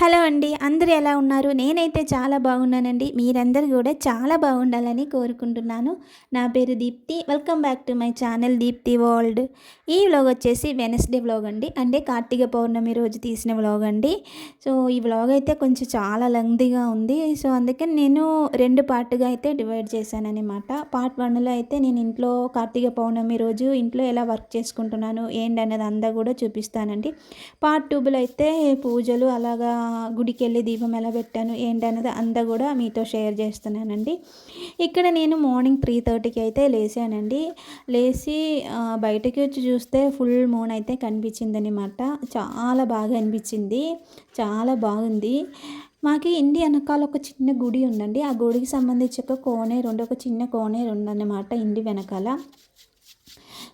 Hello అండి. అందరూ ఎలా ఉన్నారు? నేనైతే చాలా బాగున్నానండి. మీరందరూ కూడా చాలా బాగుండాలని కోరుకుంటున్నాను. నా పేరు Deepti. Welcome back to my channel Deepti world. ఈ వ్లాగ్ వచ్చేసి వెనస్డే వ్లాగ్ అండి. అంటే కార్తీక పౌర్ణమి రోజు తీసిన వ్లాగ్ అండి. సో ఈ వ్లాగ్ అయితే కొంచెం చాలా లెంగ్తీగా ఉంది. సో అందుకని నేను 2 పార్ట్‌గా అయితే డివైడ్ చేశాననమాట. పార్ట్ 1లో అయితే నేను ఇంట్లో కార్తీక పౌర్ణమి రోజు ఇంట్లో ఎలా వర్క్ చేసుకుంటున్నాను ఏంటనేది అంతా కూడా చూపిస్తానండి. పార్ట్ 2లో అయితే పూజలు అలాగా గుడికెళ్ళి దీపం ఎలా పెట్టాను ఏంటనేది అంతా కూడా మీతో షేర్ చేస్తున్నానండి. ఇక్కడ నేను మార్నింగ్ 3:30కి అయితే లేసానండి. లేచి బయటకి వచ్చి చూస్తే ఫుల్ మూన్ అయితే కనిపించిందనమాట. చాలా బాగా అనిపించింది. చాలా బాగుంది. మాకు ఇంటి వెనకాల ఒక చిన్న గుడి ఉందండి. ఆ గుడికి సంబంధించి ఒక చిన్న కోనేరు ఉందన్నమాట ఇంటి వెనకాల.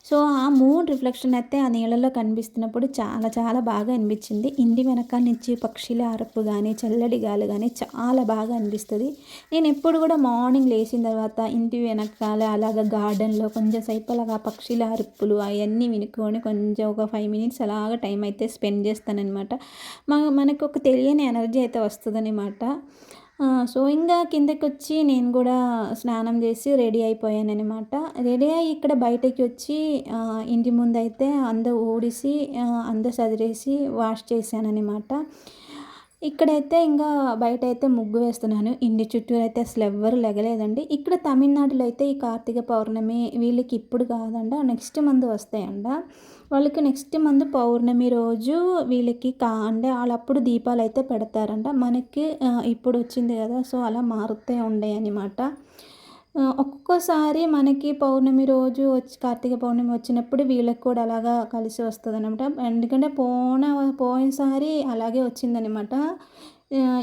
సో ఆ మూన్ రిఫ్లెక్షన్ అయితే ఆ నీళ్ళలో కనిపిస్తున్నప్పుడు చాలా చాలా బాగా అనిపించింది. ఇంటి వెనకాల నుంచి పక్షుల అరుపు కానీ చల్లటి గాలి కానీ చాలా బాగా అనిపిస్తుంది. నేను ఎప్పుడు కూడా మార్నింగ్ లేచిన తర్వాత ఇంటి వెనకాల అలాగ గార్డెన్లో కొంచెం సేపు అలాగా పక్షుల అరుపులు అవన్నీ వినుకొని కొంచెం ఒక 5 మినిట్స్ అలాగ టైం అయితే స్పెండ్ చేస్తానన్నమాట. మనకు ఒక తెలియని ఎనర్జీ అయితే వస్తుందన్నమాట. సో ఇంకా కిందకొచ్చి నేను కూడా స్నానం చేసి రెడీ అయిపోయాననమాట. రెడీ అయ్యి ఇక్కడ బయటకి వచ్చి ఇంటి ముందైతే ఊడిసి సదిరేసి వాష్ చేశాననమాట. ఇక్కడైతే ఇంకా బయటైతే ముగ్గు వేస్తున్నాను. ఇంటి చుట్టూరు అయితే అసలు ఎవ్వరు లెగలేదండి. ఇక్కడ తమిళనాడులో అయితే ఈ కార్తీక పౌర్ణమి వీళ్ళకి ఇప్పుడు కాదంట, నెక్స్ట్ మంత్ వస్తాయంట. వాళ్ళకి నెక్స్ట్ మంత్ పౌర్ణమి రోజు వీళ్ళకి అంటే వాళ్ళప్పుడు దీపాలు అయితే పెడతారంట. మనకి ఇప్పుడు వచ్చింది కదా, సో అలా మారుతూ ఉండే అనమాట. ఒక్కొక్కసారి మనకి పౌర్ణమి రోజు కార్తీక పౌర్ణమి వచ్చినప్పుడు వీళ్ళకి కూడా అలాగా కలిసి వస్తుందన్నమాట. ఎందుకంటే పోయినసారి అలాగే వచ్చిందనమాట.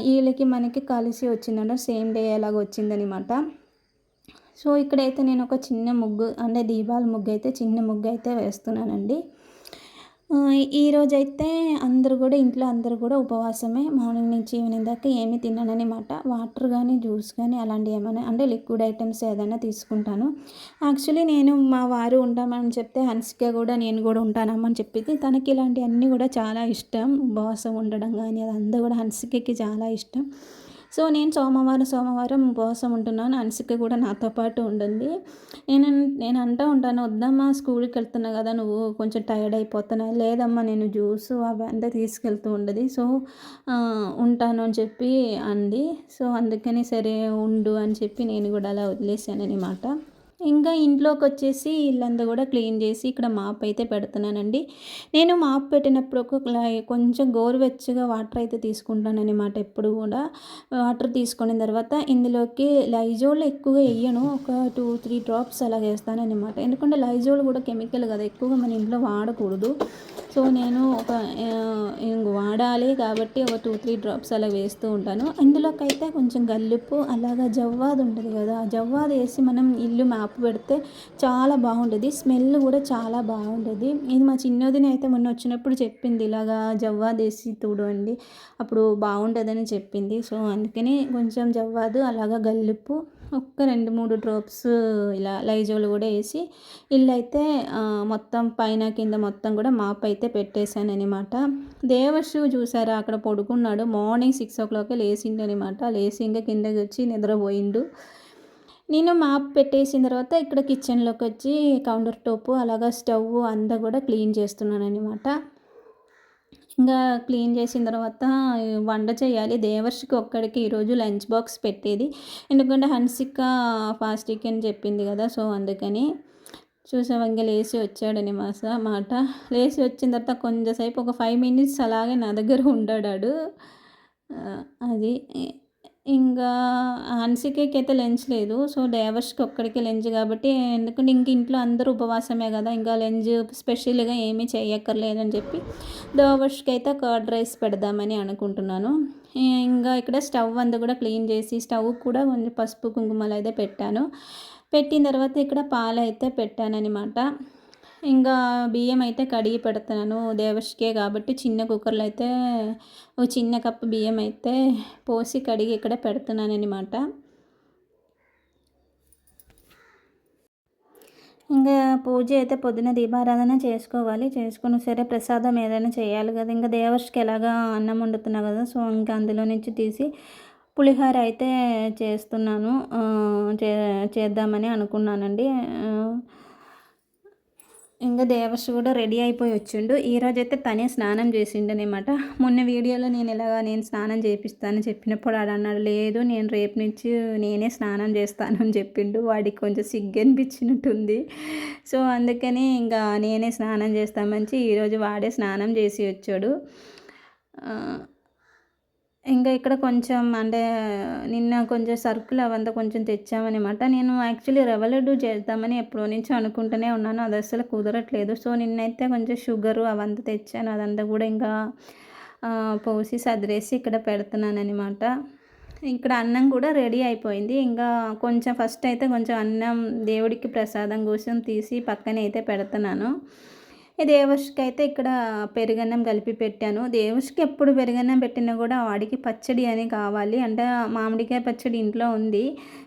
వీళ్ళకి మనకి కలిసి వచ్చిందంట, సేమ్ డే అలాగ వచ్చిందనమాట. సో ఇక్కడైతే నేను ఒక చిన్న ముగ్గు అంటే దీపాల ముగ్గు అయితే చిన్న ముగ్గు అయితే వేస్తున్నానండి. ఈరోజైతే ఇంట్లో అందరూ కూడా ఉపవాసమే. మార్నింగ్ నుంచి ఈవినింగ్ దాకా ఏమీ తినననమాట. వాటర్ కానీ జ్యూస్ కానీ అలాంటివి ఏమైనా అంటే లిక్విడ్ ఐటమ్స్ ఏదైనా తీసుకుంటాను. యాక్చువల్లీ నేను మా వారు ఉంటామని చెప్తే హన్సిక కూడా నేను కూడా ఉంటానమ్మని చెప్పింది. తనకి ఇలాంటివన్నీ కూడా చాలా ఇష్టం. ఉపవాసం ఉండడం కానీ అదంతా కూడా హన్సికకి చాలా ఇష్టం. సో నేను సోమవారం ఉపవాసం ఉంటున్నాను. హన్సిక కూడా నాతో పాటు ఉంటుంది. నేను అంటూ ఉంటాను, వద్దమ్మా స్కూల్కి వెళ్తున్నా కదా, నువ్వు కొంచెం టైర్డ్ అయిపోతున్నా. లేదమ్మా నేను జ్యూస్ అవి అంతా తీసుకెళ్తూ ఉండదు. సో ఉంటాను అని చెప్పి అంది. సో అందుకని సరే ఉండు అని చెప్పి నేను కూడా అలా వదిలేసాను అనమాట. ఇంకా ఇంట్లోకి వచ్చేసి ఇల్లంతా కూడా క్లీన్ చేసి ఇక్కడ మాప్ అయితే పెడుతున్నానండి. నేను మాప్ పెట్టినప్పుడు కొంచెం గోరువెచ్చగా వాటర్ అయితే తీసుకుంటానన్నమాట. ఎప్పుడు కూడా వాటర్ తీసుకున్న తర్వాత ఇందులోకి లైజోల్ ఎక్కువగా వేయను, ఒక 2-3 డ్రాప్స్ అలా వేస్తానన్నమాట. ఎందుకంటే లైజోల్ కూడా కెమికల్ కదా, ఎక్కువగా మన ఇంట్లో వాడకూడదు. సో నేను వాడాలి కాబట్టి ఒక 2-3 డ్రాప్స్ అలా వేస్తూ ఉంటాను. ఇందులోకైతే కొంచెం గల్లుప్పు అలాగా జవ్వాది ఉంటుంది కదా, ఆ జవ్వాది వేసి మనం ఇల్లు మ్యాప్ పెడితే చాలా బాగుంటుంది. స్మెల్ కూడా చాలా బాగుంటుంది. ఇది మా చిన్నదిని అయితే మొన్న వచ్చినప్పుడు చెప్పింది, ఇలాగా జవ్వాది వేసి తుడవండి అప్పుడు బాగుంటుందని చెప్పింది. సో అందుకని కొంచెం జవ్వాదు అలాగా గల్లుప్పు ఒక్క 2-3 డ్రాప్స్ ఇలా లైజోల్ కూడా వేసి ఇల్లు అయితే మొత్తం పైన కింద మొత్తం కూడా మాప్ అయితే పెట్టేశాను అనమాట. దేవర్షు చూసారా అక్కడ పడుకున్నాడు. Morning 6 o'clock లేచిండనమాట. లేచి ఇంకా కిందకి వచ్చి నిద్రపోయిండు. నేను మాప్ పెట్టేసిన తర్వాత ఇక్కడ కిచెన్లోకి వచ్చి కౌంటర్ టాప్ అలాగా స్టవ్ అంతా కూడా క్లీన్ చేస్తున్నాను అనమాట. ఇంకా క్లీన్ చేసిన తర్వాత వంట చేయాలి. దేవర్షికి ఒక్కడికి ఈరోజు లంచ్ బాక్స్ పెట్టేది. ఎందుకంటే హన్సిక ఫాస్టింగ్ అని చెప్పింది కదా, సో అందుకని. చూసావా ఇంకా లేచి వచ్చాడని లేచి వచ్చిన తర్వాత కొంచెంసేపు ఒక 5 minutes అలాగే నా దగ్గర ఉంటాడాడు. అది ఇంకా హన్సికకి అయితే లంచ్ లేదు. సో దేవర్ష్కి ఒక్కడికే లంచ్ కాబట్టి, ఎందుకంటే ఇంట్లో అందరూ ఉపవాసమే కదా, ఇంకా లంచ్ స్పెషల్గా ఏమీ చేయక్కర్లేదని చెప్పి దేవర్ష్కి అయితే కర్డ్ రైస్ పెడదామని అనుకుంటున్నాను. ఇంకా ఇక్కడ స్టవ్ అంతా కూడా క్లీన్ చేసి స్టవ్ కూడా కొంచెం పసుపు కుంకుమలు అయితే పెట్టాను. పెట్టిన తర్వాత ఇక్కడ పాలు అయితే పెట్టానన్నమాట. ఇంకా బియ్యం అయితే కడిగి పెడుతున్నాను. దేవర్షికే కాబట్టి చిన్న కుక్కర్లో అయితే ఒక చిన్న కప్పు బియ్యం అయితే పోసి కడిగి ఇక్కడ పెడుతున్నాను అనమాట. ఇంకా పూజ అయితే పొద్దున దీపారాధన చేసుకోవాలి. చేసుకొని సరే ప్రసాదం ఏదైనా చేయాలి కదా! ఇంకా దేవర్షికి ఎలాగా అన్నం వండుతున్నా కదా! సో, ఇంకా అందులో నుంచి తీసి పులిహోర అయితే చేస్తున్నాను. చేద్దామని అనుకున్నానండి. ఇంకా దేవర్షి కూడా రెడీ అయిపోయి వచ్చిండు. ఈరోజైతే తనే స్నానం చేసిండనమాట. మొన్న వీడియోలో నేను స్నానం చేపిస్తాను చెప్పినప్పుడు ఆడన్నాడు, లేదు నేను రేపు నుంచి నేనే స్నానం చేస్తాను అని చెప్పిండు. వాడికి కొంచెం సిగ్గు అనిపించినట్టుంది. సో, అందుకని ఇంకా నేనే స్నానం చేస్తామని ఈరోజు వాడే స్నానం చేసి వచ్చాడు. ఇంకా ఇక్కడ కొంచెం అంటే నిన్న కొంచెం సరుకులు అవంతా కొంచెం తెచ్చామనమాట. నేను యాక్చువల్లీ రవ్వ లడ్డు చేద్దామని ఎప్పటి నుంచో అనుకుంటూనే ఉన్నాను. అది అస్సలు కుదరట్లేదు. సో, నిన్నైతే కొంచెం షుగరు అవంతా తెచ్చాను. అదంతా కూడా ఇంకా పోసి సదిరేసి ఇక్కడ పెడుతున్నాననమాట. ఇక్కడ అన్నం కూడా రెడీ అయిపోయింది. ఇంకా కొంచెం ఫస్ట్ అయితే కొంచెం అన్నం దేవుడికి ప్రసాదం కోసం తీసి పక్కన అయితే పెడుతున్నాను. దేవర్షికి అయితే ఇక్కడ పెరుగన్నం కలిపి పెట్టాను. దేవర్షికి ఎప్పుడు పెరుగన్నం పెట్టినా కూడా వాడికి పచ్చడి అని కావాలి. అంటే మామిడికాయ పచ్చడి ఇంట్లో ఉంది.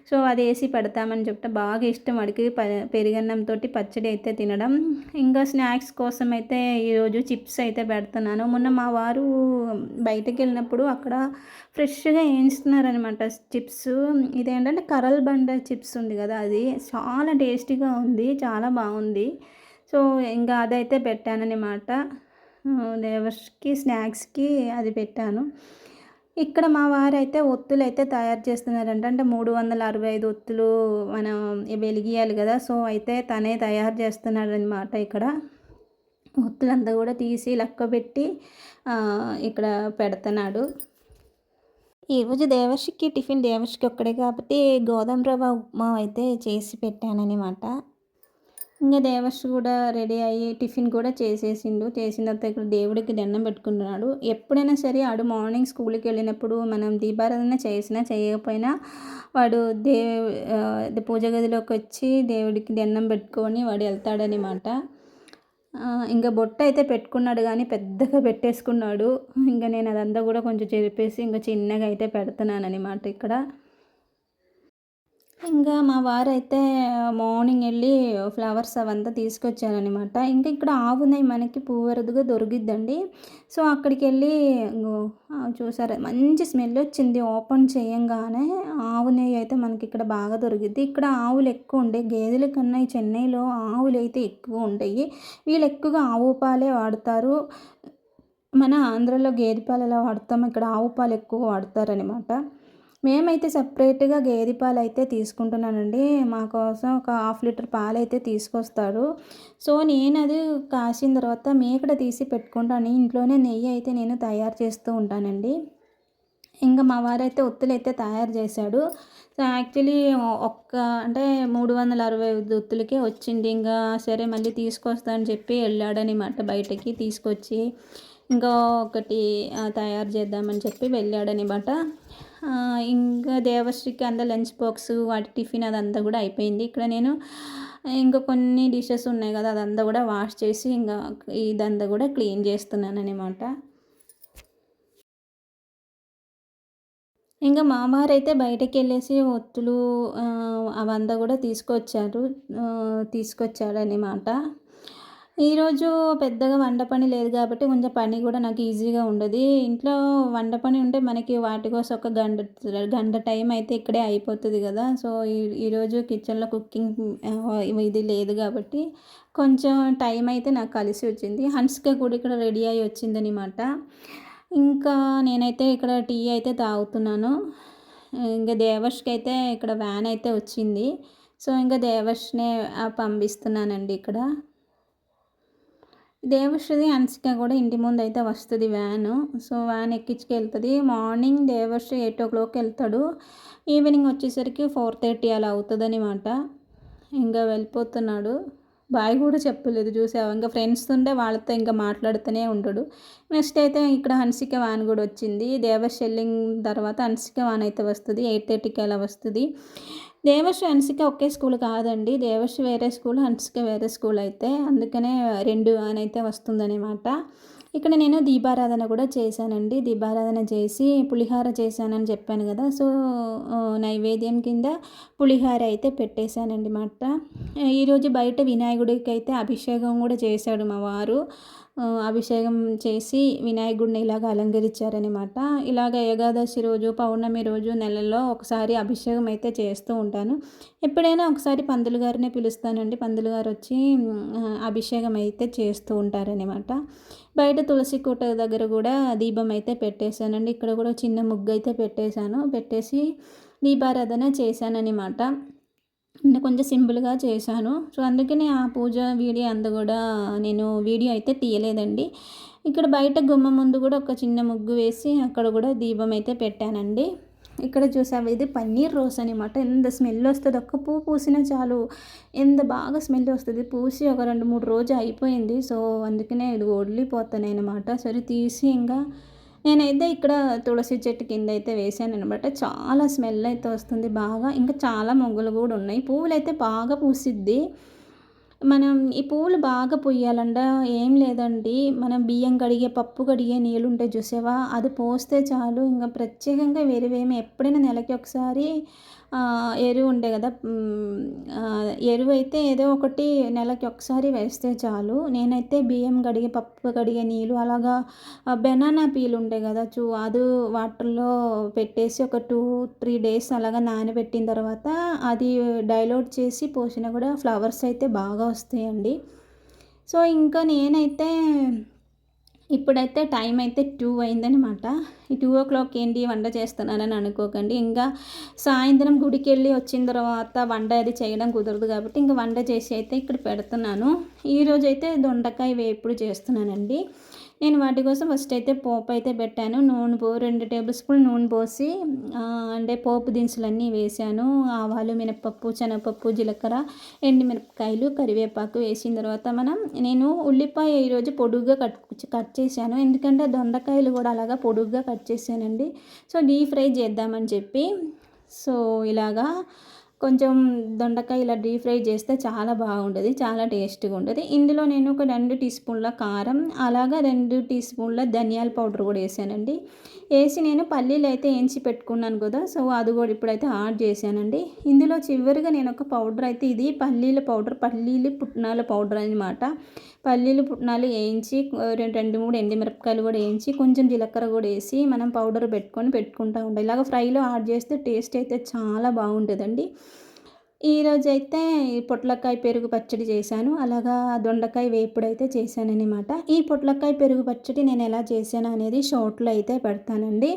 సో, అది వేసి పెడతామని చెప్తే బాగా ఇష్టం వాడికి పెరుగన్నంతో పచ్చడి అయితే తినడం. ఇంకా స్నాక్స్ కోసం అయితే ఈరోజు చిప్స్ అయితే పెడుతున్నాను. మొన్న మా వారు బయటకు వెళ్ళినప్పుడు అక్కడ ఫ్రెష్గా వేయిస్తున్నారనమాట చిప్స్. ఇదేంటంటే కరల్ బండ చిప్స్ ఉంది కదా, అది చాలా టేస్టీగా ఉంది, చాలా బాగుంది. సో, ఇంకా అదైతే పెట్టానన్నమాట. దేవర్స్కి స్నాక్స్కి అది పెట్టాను. ఇక్కడ మా వారైతే ఒత్తులైతే తయారు చేస్తున్నారంట. అంటే 365 ఒత్తులు మనం వెలిగియాలి కదా, సో అయితే తనే తయారు చేస్తున్నాడనమాట. ఇక్కడ ఒత్తులంతా కూడా తీసి లెక్కబెట్టి ఇక్కడ పెడుతున్నాడు. ఈరోజు దేవర్షికి ఒక్కడే కాబట్టి గోధుమ రవ్వ ఉప్మా అయితే చేసి పెట్టానన్నమాట. ఇంకా దేవర్షి కూడా రెడీ అయ్యి టిఫిన్ కూడా చేసేసిండు. చేసిన తర్వాత ఇక్కడ దేవుడికి దండం పెట్టుకుంటున్నాడు. ఎప్పుడైనా సరే ఆడు మార్నింగ్ స్కూల్కి వెళ్ళినప్పుడు మనం దీపారాధన చేసినా చేయకపోయినా వాడు పూజ గదిలోకి వచ్చి దేవుడికి దండం పెట్టుకొని వాడు వెళ్తాడనమాట. ఇంకా బొట్టు అయితే పెట్టుకున్నాడు కానీ పెద్దగా పెట్టేసుకున్నాడు. ఇంకా నేను అదంతా కూడా కొంచెం చెరిపేసి ఇంకా చిన్నగా అయితే పెడుతున్నాను అనమాట ఇక్కడ. ఇంకా మా వారైతే మార్నింగ్ వెళ్ళి ఫ్లవర్స్ అవంతా తీసుకొచ్చారనమాట. ఇంకా ఇక్కడ ఆవు నెయ్యి మనకి పువ్వరదుగా దొరికిద్దండి. సో, అక్కడికి వెళ్ళి చూసారా మంచి స్మెల్ వచ్చింది. ఓపెన్ చేయంగానే ఆవు నెయ్యి అయితే మనకి ఇక్కడ బాగా దొరికిద్ది. ఇక్కడ ఆవులు ఎక్కువ ఉంటాయి, గేదెల కన్నా ఈ చెన్నైలో ఆవులు అయితే ఎక్కువ ఉంటాయి. వీళ్ళు ఎక్కువగా ఆవు పాలే వాడతారు. మన ఆంధ్రలో గేదె పాలు ఎలా వాడతాం, ఇక్కడ ఆవు పాలు ఎక్కువ వాడతారనమాట. మేమైతే సపరేట్గా గేదె పాలు అయితే తీసుకుంటున్నానండి. మా కోసం ఒక 1/2 లీటర్ పాలు అయితే తీసుకొస్తాడు. సో, నేను అది కాసిన తర్వాత మేకడ తీసి పెట్టుకుంటాను. ఇంట్లోనే నెయ్యి అయితే నేను తయారు చేస్తూ ఉంటానండి. ఇంకా మా వారైతే ఒత్తులైతే తయారు చేశాడు. సో, యాక్చువల్లీ అంటే 365 ఒత్తులకే వచ్చింది. ఇంకా సరే మళ్ళీ తీసుకొస్తా అని చెప్పి వెళ్ళాడనమాట బయటకి. తీసుకొచ్చి ఇంకా ఒకటి తయారు చేద్దామని చెప్పి వెళ్ళాడనమాట. ఇంకా దేవశ్రీకి అంతా లంచ్ బాక్స్ వాటి టిఫిన్ అదంతా కూడా అయిపోయింది. ఇక్కడ నేను ఇంకా కొన్ని డిషెస్ ఉన్నాయి కదా, అదంతా కూడా వాష్ చేసి ఇంకా ఇదంతా కూడా క్లీన్ చేస్తున్నాను అనమాట. ఇంకా మామారైతే బయటకు వెళ్ళేసి ఒత్తులు అవంతా కూడా తీసుకొచ్చాడనమాట. ఈరోజు పెద్దగా వంట పని లేదు కాబట్టి కొంచెం పని కూడా నాకు ఈజీగా ఉండదు. ఇంట్లో వంట పని ఉంటే మనకి వాటి కోసం ఒక గంట టైం అయితే ఇక్కడే అయిపోతుంది కదా. సో, ఈరోజు కిచెన్లో కుకింగ్ ఇది లేదు కాబట్టి కొంచెం టైం అయితే నాకు కలిసి వచ్చింది. హన్సిక కూడా ఇక్కడ రెడీ అయ్యి వచ్చిందనమాట. ఇంకా నేనైతే ఇక్కడ టీ అయితే తాగుతున్నాను. ఇంకా దేవర్ష్కి అయితే ఇక్కడ వ్యాన్ అయితే వచ్చింది. సో, ఇంకా దేవర్ష్నే పంపిస్తున్నానండి ఇక్కడ. దేవర్షిది హన్సిక కూడా ఇంటి ముందు అయితే వస్తుంది వ్యాను. సో, వ్యాన్ ఎక్కించుకెళ్తుంది. మార్నింగ్ దేవర్షి 8 o'clock వెళ్తాడు. ఈవినింగ్ వచ్చేసరికి 4:30 అలా అవుతుందనమాట. ఇంకా వెళ్ళిపోతున్నాడు. బాయ్ కూడా చెప్పలేదు చూసావా. ఇంకా ఫ్రెండ్స్ ఉంటే వాళ్ళతో ఇంకా మాట్లాడుతూనే ఉంటాడు. నెక్స్ట్ అయితే ఇక్కడ హన్సిక వ్యాన్ కూడా వచ్చింది. దేవర్షి వెళ్ళిన తర్వాత హన్సిక వ్యాన్ అయితే వస్తుంది. 8:30కి అలా వస్తుంది. దేవర్షి హన్సిక ఒకే స్కూల్ కాదండి. దేవర్షి వేరే స్కూల్, హన్సిక వేరే స్కూల్ అయితే అందుకనే 2 వ్యాన్ అయితే వస్తుందన్నమాట. ఇక్కడ నేను దీపారాధన కూడా చేశానండి. దీపారాధన చేసి పులిహార చేశానని చెప్పాను కదా! సో, నైవేద్యం కింద పులిహార అయితే పెట్టేశానండి మాట. ఈరోజు బయట వినాయకుడికైతే అభిషేకం కూడా చేశాడు మా వారు. అభిషేకం చేసి వినాయకుడిని ఇలాగ అలంకరించారనమాట. ఇలాగ ఏకాదశి రోజు, పౌర్ణమి రోజు నెలలో ఒకసారి అభిషేకం అయితే చేస్తూ ఉంటాను. ఎప్పుడైనా ఒకసారి పంతులు గారినే పిలుస్తానండి. పంతులు గారు వచ్చి అభిషేకం అయితే చేస్తూ ఉంటారనమాట. బయట తులసి కోట దగ్గర కూడా దీపం అయితే పెట్టేశానండి. ఇక్కడ కూడా చిన్న ముగ్గు అయితే పెట్టేశాను. పెట్టేసి దీపారాధన చేశాననమాట. కొంచెం సింపుల్గా చేశాను. సో, అందుకని ఆ పూజ వీడియో అంతా కూడా నేను వీడియో అయితే తీయలేదండి. ఇక్కడ బయట గుమ్మం ముందు కూడా ఒక చిన్న ముగ్గు వేసి అక్కడ కూడా దీపం అయితే పెట్టానండి. ఇక్కడ చూసావా, ఇది పన్నీర్ రోస్ అనమాట. ఎంత స్మెల్ వస్తుంది, ఒక్క పువ్వు పూసినా చాలు ఎంత బాగా స్మెల్ వస్తుంది. పూసి ఒక 2-3 రోజు అయిపోయింది. సో, అందుకనే ఇది వదిలిపోతాను అనమాట. సరే తీసి ఇంకా నేనైతే ఇక్కడ తులసి చెట్టు కింద అయితే వేసాననమాట. చాలా స్మెల్ అయితే వస్తుంది బాగా. ఇంకా చాలా మొగ్గలు కూడా ఉన్నాయి. పువ్వులైతే బాగా పూసిద్ది. మనం ఈ పువ్వులు బాగా పూయాలంట ఏం లేదండి. మనం బియ్యం కడిగే, పప్పు కడిగే నీళ్ళు ఉంటాయి చూసావా, అది పోస్తే చాలు. ఇంకా ప్రత్యేకంగా వేరేవేమి ఎప్పుడైనా నెలకి ఒకసారి ఎరువు ఉండే కదా, ఎరువు అయితే ఏదో ఒకటి నెలకి ఒకసారి వేస్తే చాలు. నేనైతే బియ్యం కడిగే, పప్పు కడిగే నీళ్ళు అలాగా బెనానా పీలు ఉంటాయి కదా, అది వాటర్లో పెట్టేసి ఒక 2-3 డేస్ అలాగా నానబెట్టిన తర్వాత అది డైల్యూట్ చేసి పోసినా కూడా ఫ్లవర్స్ అయితే బాగా వస్తాయండి. సో, ఇంకా నేనైతే ఇప్పుడైతే టైం అయితే 2 అయిందనమాట. ఈ 2:00 ఏంటి వంట చేస్తున్నానని అనుకోకండి. ఇంకా సాయంత్రం గుడికి వెళ్ళి వచ్చిన తర్వాత వంట అది చేయడం కుదరదు కాబట్టి ఇంకా వంట చేసి అయితే ఇక్కడ పెడుతున్నాను. ఈరోజైతే దొండకాయ వేపుడు చేస్తున్నానండి. నేను వాటి కోసం ఫస్ట్ అయితే పోపు అయితే పెట్టాను. 2 టేబుల్ స్పూన్ నూనె పోసి అంటే పోపు దినుసులన్నీ వేసాను. ఆవాలు, మినపప్పు, శనగపప్పు, జీలకర్ర, ఎండుమిరపకాయలు, కరివేపాకు వేసిన తర్వాత నేను ఉల్లిపాయ ఈరోజు పొడుగ్గా కట్ చేశాను. ఎందుకంటే దొండకాయలు కూడా అలాగా పొడుగ్గా కట్ చేశానండి. సో, డీప్ ఫ్రై చేద్దామని చెప్పి. సో, ఇలాగా కొంచెం దొండకాయ ఇలా డీప్ ఫ్రై చేస్తే చాలా బాగుంటుంది, చాలా టేస్ట్గా ఉంటుంది. ఇందులో నేను ఒక 2 టీ స్పూన్ల కారం, అలాగా 2 టీ స్పూన్ల ధనియాల పౌడర్ కూడా వేసానండి. వేసి నేను పల్లీలు అయితే వేయించి పెట్టుకున్నాను కదా, సో అది కూడా ఇప్పుడైతే యాడ్ చేశానండి. ఇందులో చివరిగా నేను ఒక పౌడర్ అయితే, ఇది పల్లీల పౌడర్, పల్లీలు పుట్నాల పౌడర్ అనమాట. పల్లీలు పుట్నాలు వేయించి 2-3 ఎండుమిరపకాయలు కూడా వేయించి కొంచెం జీలకర్ర కూడా వేసి మనం పౌడర్ పెట్టుకుంటూ ఉంటాం. ఇలాగ ఫ్రైలో యాడ్ చేస్తే టేస్ట్ అయితే చాలా బాగుంటుందండి. ఈరోజైతే పొట్లకాయ పెరుగు పచ్చడి చేశాను. అలాగా దొండకాయ వేపుడు అయితే చేశానన్నమాట. ఈ పొట్లకాయ పెరుగు పచ్చడి నేను ఎలా చేశాను అనేది షార్ట్లో అయితే పెడతానండి,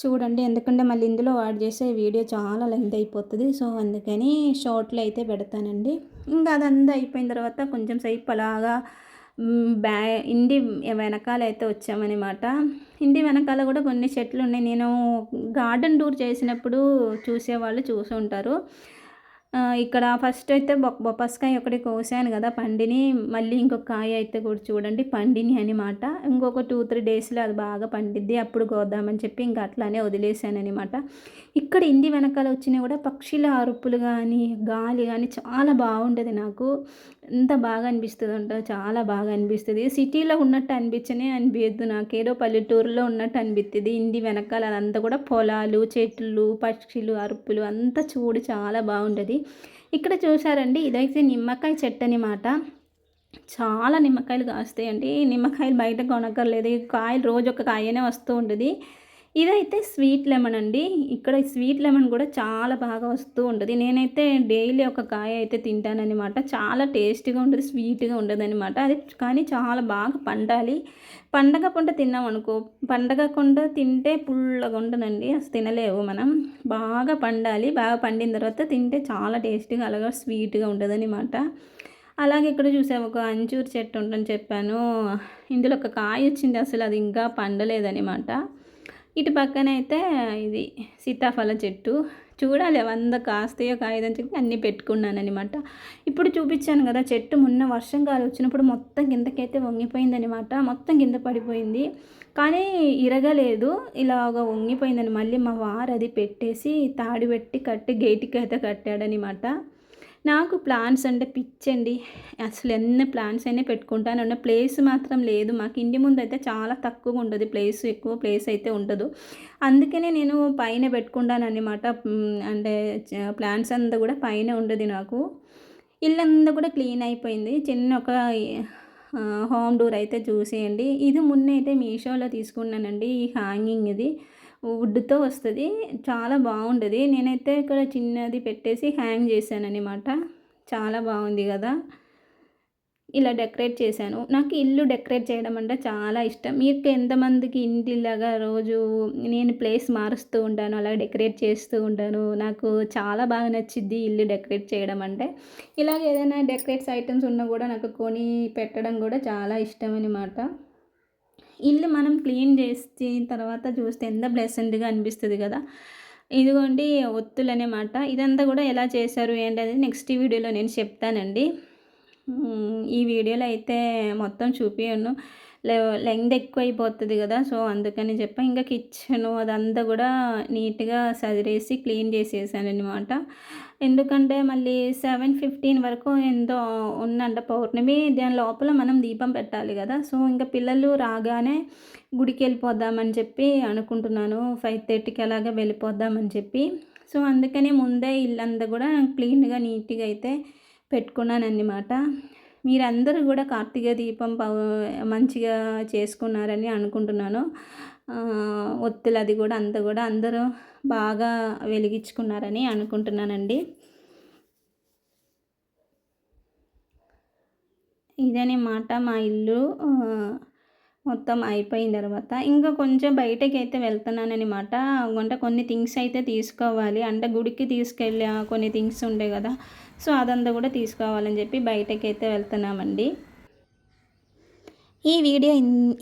చూడండి. ఎందుకంటే మళ్ళీ ఇందులో యాడ్ చేసే వీడియో చాలా లెంత్ అయిపోతుంది. సో, అందుకని షార్ట్లో అయితే పెడతానండి. ఇంకా అదంతా అయిపోయిన తర్వాత కొంచెం సేపు అలాగా ఇంటి వెనకాల అయితే వచ్చామన్నమాట. ఇంటి వెనకాల కూడా కొన్ని చెట్లు ఉన్నాయి. నేను గార్డెన్ టూర్ చేసినప్పుడు చూసేవాళ్ళు చూసి ఉంటారు. ఇక్కడ ఫస్ట్ అయితే బొప్పస్కాయ ఒకటి కోసాను కదా పండిని, మళ్ళీ ఇంకొక కాయ అయితే కూడా చూడండి పండిని అనమాట. ఇంకొక 2-3 డేస్లో అది బాగా పండిద్ది, అప్పుడు కోద్దామని చెప్పి ఇంకా అట్లానే వదిలేసాను అనమాట. ఇక్కడ ఇంటి వెనకాల వచ్చినా కూడా పక్షుల అరుపులు కానీ గాలి కానీ చాలా బాగుంటుంది. నాకు ఎంత బాగా అనిపిస్తుంది అంటే చాలా బాగా అనిపిస్తుంది. సిటీలో ఉన్నట్టు అనిపించదు, నాకు ఏదో పల్లెటూరులో ఉన్నట్టు అనిపిస్తుంది. ఇంటి వెనకాల అదంతా కూడా పొలాలు, చెట్లు, పక్షులు అరుపులు అంతా చూడు చాలా బాగుంటుంది. ఇక్కడ చూసారండి, ఇదైతే నిమ్మకాయ చెట్టు అనమాట. చాలా నిమ్మకాయలు కాస్తాయండి. నిమ్మకాయలు బయట కొనక్కర్లేదు, కాయలు రోజు ఒక కాయనే వస్తూ ఉంటుంది. ఇదైతే స్వీట్ లెమన్ అండి. ఇక్కడ స్వీట్ లెమన్ కూడా చాలా బాగా వస్తూ ఉంటుంది. నేనైతే డైలీ ఒక కాయ అయితే తింటానన్నమాట. చాలా టేస్టీగా ఉంటుంది, స్వీట్గా ఉంటుంది అనమాట. అది కానీ చాలా బాగా పండాలి. పండగకుండా తిన్నాం అనుకో, పండగకుండా తింటే పుల్లగా ఉంటుందండి, అసలు తినలేవు మనం. బాగా పండాలి, బాగా పండిన తర్వాత తింటే చాలా టేస్టీగా అలాగా స్వీట్గా ఉంటుంది అనమాట. అలాగే ఇక్కడ చూసాము ఒక అంజూరు చెట్టు ఉంటుందని చెప్పాను. ఇందులో ఒక కాయ వచ్చింది, అసలు అది ఇంకా పండలేదనమాట. ఇటు పక్కన అయితే ఇది సీతాఫల చెట్టు, చూడాలి అవంతా కాస్తాయో కాయదని చెప్పి అన్నీ పెట్టుకున్నాను అనమాట. ఇప్పుడు చూపించాను కదా చెట్టు, మొన్న వర్షం కాలం వచ్చినప్పుడు మొత్తం కిందకైతే వంగిపోయిందనమాట. మొత్తం కింద పడిపోయింది కానీ ఇరగలేదు, ఇలాగ వంగిపోయిందని. మళ్ళీ మా వారు అది పెట్టేసి తాడి పెట్టి కట్టి గేటుకి అయితే కట్టాడనమాట. నాకు ప్లాంట్స్ అంటే పిచ్చండి. అసలు ఎన్ని ప్లాంట్స్ అయినా పెట్టుకుంటాను. ఉన్న ప్లేస్ మాత్రం లేదు. మాకు ఇంటి ముందయితే చాలా తక్కువుంటది ప్లేస్. ఎక్కువ ప్లేస్ అయితే ఉండదు. అందుకనే నేను పైన పెట్టుకుంటాననమాట. అంటే ప్లాంట్స్ అంతా గూడా పైనే ఉండేది నాకు. ఇల్లంతా కూడా క్లీన్ అయిపోయింది. చిన్న ఒక హోమ్ టూర్ అయితే చూసేయండి. ఇది మొన్నైతే మీషోలో తీసుకున్నానండి. ఈ హ్యాంగింగ్ ఇది వుడ్‌తో వస్తది. చాలా బాగుంటది. నేనైతే ఇక్కడ చిన్నది పెట్టేసి హ్యాంగ్ చేశాననమాట. చాలా బాగుంది గదా! ఇలా డెకరేట్ చేశాను. నాకు ఇల్లు డెకరేట్ చేయడం అంటే చాలా ఇష్టం. మీకు ఎంతమందికి ఇంటిలాగా రోజు నేను ప్లేస్ మారుస్తూ ఉంటాను. అలా డెకరేట్ చేస్తూ ఉంటాను. నాకు చాలా బాగా నచ్చిద్ది ఇల్లు డెకరేట్ చేయడం అంటే. ఇలాగ ఏదైనా డెకరేట్స్ ఐటెమ్స్ ఉన్నా గూడా నాకు కొని పెట్టడం గూడా చాలా ఇష్టమనమాట. ఇల్లు మనం క్లీన్ చేసిన తర్వాత చూస్తే ఎంత ప్లెజెంట్‌గా అనిపిస్తది గదా! ఇదిగోండి ఒత్తులనమాట. ఇదంతా గూడా ఎలా చేశారు ఏంటనేది నెక్స్ట్ వీడియోలో నేను చెప్తానండి. ఈ వీడియోలో అయితే మొత్తం చూపియను. లె లెంగ్త్ ఎక్కువైపోతది గదా! సో, అందుకని చెప్పి ఇంకా కిచెను అదంతా గూడా నీట్‌గా సదిరేసి క్లీన్ చేసేసాననమాట. ఎందుకంటే మళ్ళీ 7:15 వరకు ఎంతో ఉందంట పౌర్ణమి. దాని లోపల మనం దీపం పెట్టాలి గదా! సో, ఇంక పిల్లలు రాగానే గుడికెళ్ళిపోదామని చెప్పి అనుకుంటున్నాను. 5:30కి అలాగా వెళ్ళిపోదామని చెప్పి. సో, అందుకని ముందే ఇల్లంతా గూడా క్లీన్‌గా నీట్‌గా అయితే పెట్టుకున్నానన్నమాట. మీరందరూ గూడా కార్తీక దీపం మంచిగా చేసుకున్నారని అనుకుంటున్నాను. ఒత్తులది గూడా అంతా గూడా అందరూ బాగా వెలిగించుకున్నారని అనుకుంటున్నానండి. ఇదనమాట మా ఇల్లు మొత్తం అయిపోయిన తర్వాత ఇంకా కొంచెం బయటకైతే వెళ్తున్నాననమాట. అంటే కొన్ని థింగ్స్ అయితే తీసుకోవాలి. అంటే గుడికి తీసుకెళ్ళే కొన్ని థింగ్స్ ఉంటాయి గదా! సో, అదంతా గూడా తీసుకోవాలని చెప్పి బయటకైతే వెళ్తున్నామండి. ఈ వీడియో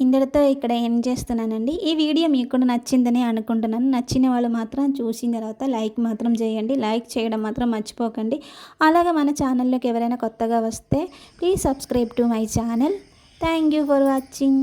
ఇంతటితో ఇక్కడ ఎండ్ చేస్తున్నానండి. ఈ వీడియో మీకు కూడా నచ్చిందని అనుకుంటున్నాను. నచ్చిన వాళ్ళు మాత్రం చూసిన తర్వాత లైక్ మాత్రం చేయండి. లైక్ చేయడం మాత్రం మర్చిపోకండి. అలాగే మన ఛానల్లోకి ఎవరైనా కొత్తగా వస్తే please subscribe to my channel. Thank you for watching.